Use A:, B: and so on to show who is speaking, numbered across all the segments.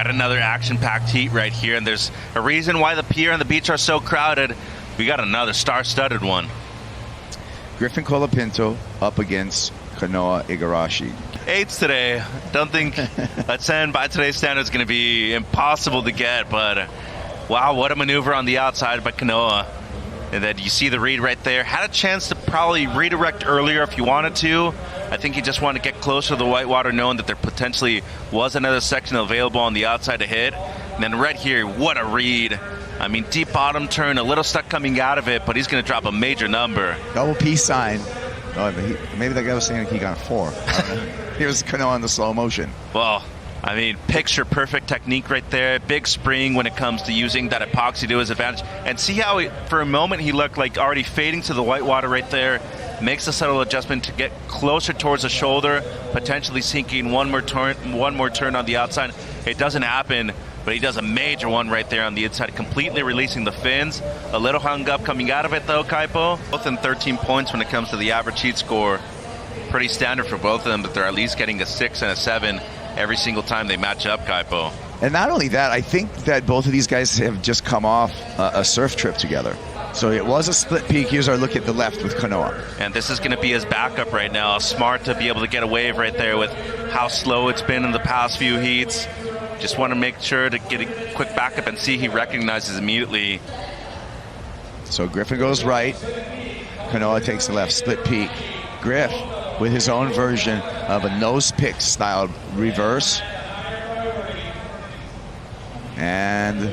A: got another action-packed heat right here, and there's a reason why the pier and the beach are so crowded. We got another star-studded one.
B: Griffin Colapinto up against Kanoa Igarashi.
A: 8s today. Don't think a 10 by today's standard is going to be impossible to get, but wow, what a maneuver on the outside by Kanoa. And then you see the read right there. Had a chance to probably redirect earlier if you wanted to. I think he just wanted to get closer to the whitewater, knowing that there potentially was another section available on the outside to hit. And then right here, what a read. I mean, deep bottom turn, a little stuck coming out of it, but he's going to drop a major number.
B: Double peace sign. Oh, maybe that guy was saying he got a 4. Here's Kanoa in the slow motion.
A: Well, I mean, picture perfect technique right there. Big spring when it comes to using that epoxy to his advantage. And see how for a moment he looked like already fading to the whitewater right there. Makes a subtle adjustment to get closer towards the shoulder, potentially sinking one more turn on the outside. It doesn't happen, but he does a major one right there on the inside, completely releasing the fins. A little hung up coming out of it though, Kaipo. Both in 13 points when it comes to the average heat score. Pretty standard for both of them, but they're at least getting a 6 and a 7 every single time they match up, Kaipo.
B: And not only that, I think that both of these guys have just come off a surf trip together. So it was a split peak. Here's our look at the left with Kanoa.
A: And this is going to be his backup right now. Smart to be able to get a wave right there with how slow it's been in the past few heats. Just want to make sure to get a quick backup and see he recognizes immediately.
B: So Griffin goes right. Kanoa takes the left, split peak. Griff with his own version of a nose pick style reverse. And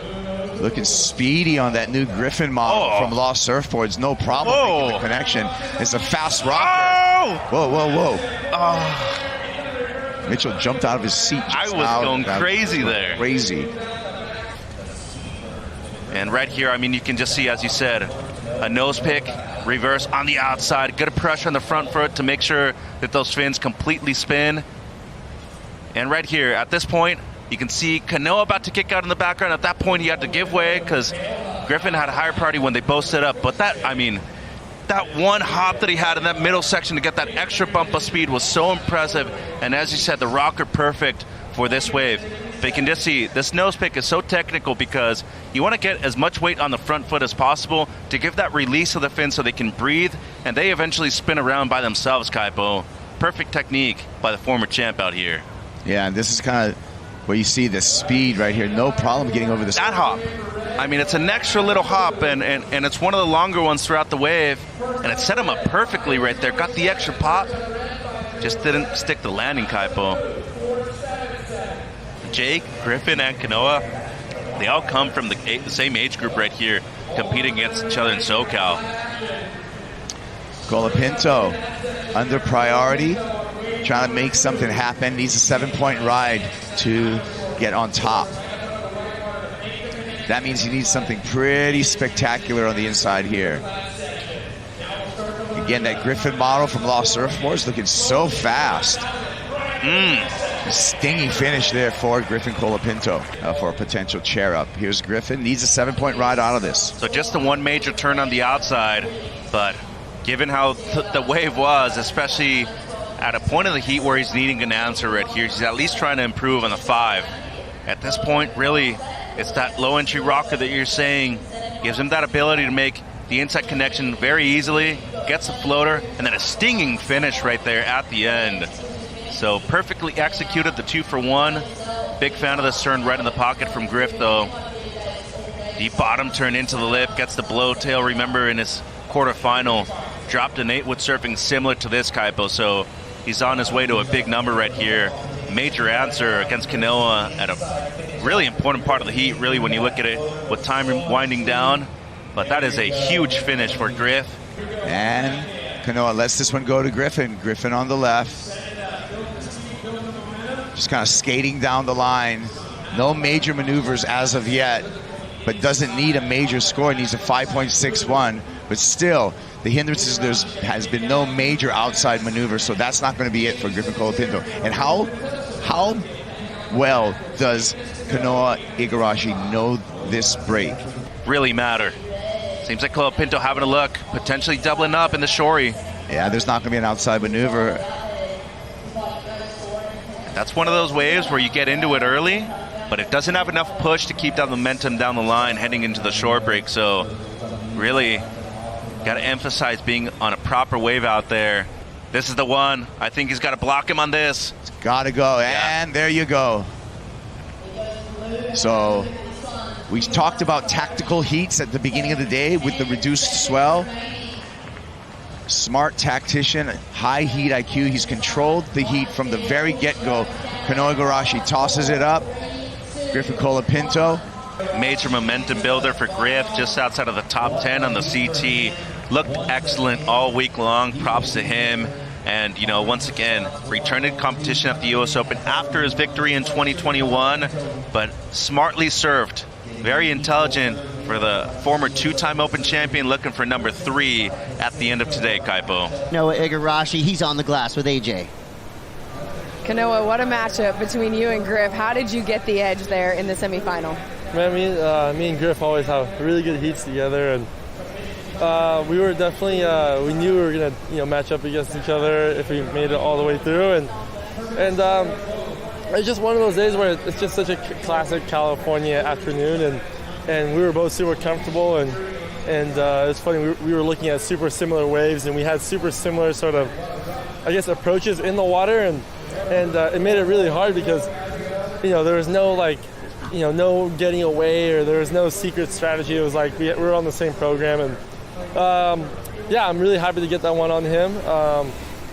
B: looking speedy on that new Griffin model from Lost Surfboards. No problem making the connection. It's a fast rocker. Whoa, whoa, whoa. Mitchell jumped out of his seat.
A: I was going crazy there.
B: Crazy.
A: And right here, I mean, you can just see, as you said, a nose pick, reverse on the outside. Good pressure on the front foot to make sure that those fins completely spin. And right here, at this point, you can see Kanoa about to kick out in the background. At that point, he had to give way because Griffin had a higher priority when they both stood up. But that, I mean, that one hop that he had in that middle section to get that extra bump of speed was so impressive. And as you said, the rocker perfect for this wave. But you can just see this nose pick is so technical because you want to get as much weight on the front foot as possible to give that release of the fin so they can breathe and they eventually spin around by themselves, Kaipo. Perfect technique by the former champ out here.
B: Yeah, and this is kind of where you see the speed right here. No problem getting over this.
A: That hop. I mean, it's an extra little hop, and it's one of the longer ones throughout the wave, and it set him up perfectly right there. Got the extra pop. Just didn't stick the landing, Kaipo. Jake, Griffin, and Kanoa, they all come from the same age group right here, competing against each other in SoCal.
B: Colapinto under priority, trying to make something happen. Needs a 7-point ride to get on top. That means he needs something pretty spectacular on the inside here. Again, that Griffin model from Lost Surfboards looking so fast. Stingy finish there for Griffin Colapinto for a potential chair up. Here's Griffin, needs a 7-point ride out of this.
A: So just the one major turn on the outside, but given how the wave was, especially at a point of the heat where he's needing an answer right here, he's at least trying to improve on the 5. At this point, really, it's that low entry rocker that you're saying gives him that ability to make the inside connection very easily, gets a floater, and then a stinging finish right there at the end. So perfectly executed, the 2 for 1. Big fan of this turn right in the pocket from Griff though. Deep bottom turn into the lip, gets the blow tail. Remember in his quarterfinal, dropped an 8-wood surfing similar to this, Kaipo. So he's on his way to a big number right here. Major answer against Kanoa at a really important part of the heat, really, when you look at it with time winding down. But that is a huge finish for Griff.
B: And Kanoa lets this one go to Griffin. Griffin on the left. Just kind of skating down the line. No major maneuvers as of yet, but doesn't need a major score. Needs a 5.61. But still, the hindrances, there has been no major outside maneuver, so that's not going to be it for Griffin Colapinto. And how well does Kanoa Igarashi know this break?
A: Really matter. Seems like Colapinto having a look, potentially doubling up in the shorey.
B: Yeah, there's not going to be an outside maneuver.
A: That's one of those waves where you get into it early, but it doesn't have enough push to keep that momentum down the line heading into the short break. So really got to emphasize being on a proper wave out there. This is the one. I think he's got to block him on this.
B: It's got to go, and there you go. So we talked about tactical heats at the beginning of the day with the reduced swell. Smart tactician, high heat IQ. He's controlled the heat from the very get-go. Kanoa Igarashi tosses it up. Griffin Colapinto.
A: Major momentum builder for Griff, just outside of the top 10 on the CT. Looked excellent all week long. Props to him. And, you know, once again, returning competition at the US Open after his victory in 2021, but smartly served. Very intelligent for the former two-time Open champion, looking for number 3 at the end of today, Kaipo.
C: Kanoa Igarashi, he's on the glass with AJ.
D: Kanoa, what a matchup between you and Griff. How did you get the edge there in the semifinal?
E: Man, me and Griff always have really good heats together, and we were definitely we knew we were gonna match up against each other if we made it all the way through, and it's just one of those days where it's just such a classic California afternoon, and we were both super comfortable, and it's funny, we were looking at super similar waves, and we had super similar sort of, I guess, approaches in the water, and it made it really hard because there was no no getting away, or there was no secret strategy. It was like we were on the same program, and yeah, I'm really happy to get that one on him.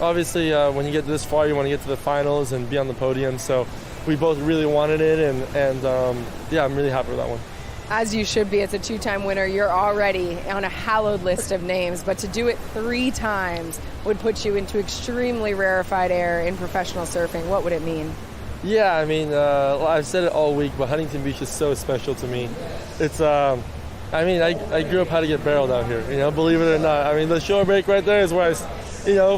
E: Obviously, when you get this far, you want to get to the finals and be on the podium. So we both really wanted it, and yeah, I'm really happy with that one.
D: As you should be. It's a 2-time winner. You're already on a hallowed list of names, but to do it 3 times would put you into extremely rarefied air in professional surfing. What would it mean?
E: Yeah, I mean, I've said it all week, but Huntington Beach is so special to me. It's, I mean, I grew up how to get barreled out here, believe it or not. I mean, the shore break right there is where I,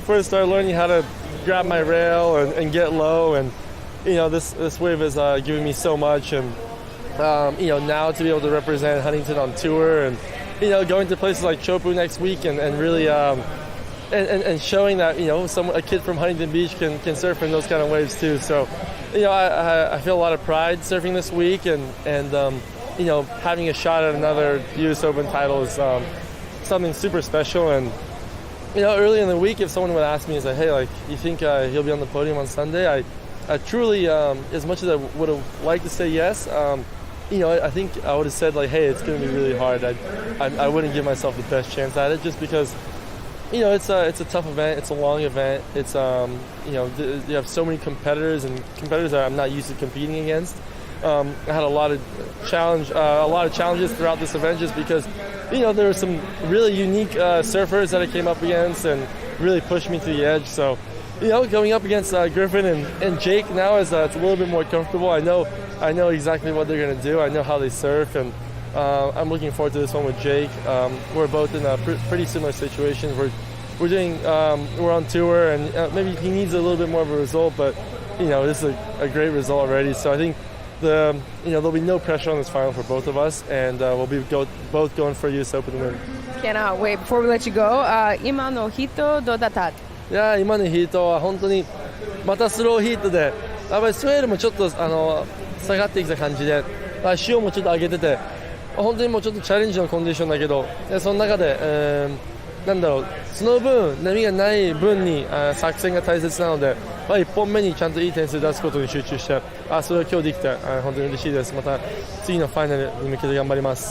E: first started learning how to grab my rail and get low, and, this wave has given me so much, and, now to be able to represent Huntington on tour, and, going to places like Chopu next week, and really, and showing that, a kid from Huntington Beach can surf in those kind of waves too. So, I feel a lot of pride surfing this week, and having a shot at another US Open title is something super special. And, early in the week, if someone would ask me and say, hey, you think he'll be on the podium on Sunday? I truly, as much as I would have liked to say yes, I think I would have said, hey, it's going to be really hard. I wouldn't give myself the best chance at it, just because it's a tough event. It's a long event. It's you have so many competitors, and competitors that I'm not used to competing against. I had a lot of challenges throughout this event, just because there were some really unique surfers that I came up against, and really pushed me to the edge. So going up against Griffin and Jake now is it's a little bit more comfortable. I know exactly what they're going to do. I know how they surf, and I'm looking forward to this one with Jake. We're both in a pretty similar situations. We're on tour, and maybe he needs a little bit more of a result, but this is a great result already. So I think there'll be no pressure on this final for both of us, and we'll be both going for US Open win.
D: Cannot wait. Before we let you go, 今のヒットどうだった？
E: いや、今のヒートは本当にまたスローヒートで、やっぱりスウェールもちょっと下がってきた感じで、潮もちょっと上げてて、本当にもうちょっとチャレンジのコンディションだけど、その中で、その分波がない分に作戦が大切なので、1本目にちゃんといい点数出すことに集中して、それを今日できて本当に嬉しいです。また次のファイナルに向けて頑張ります。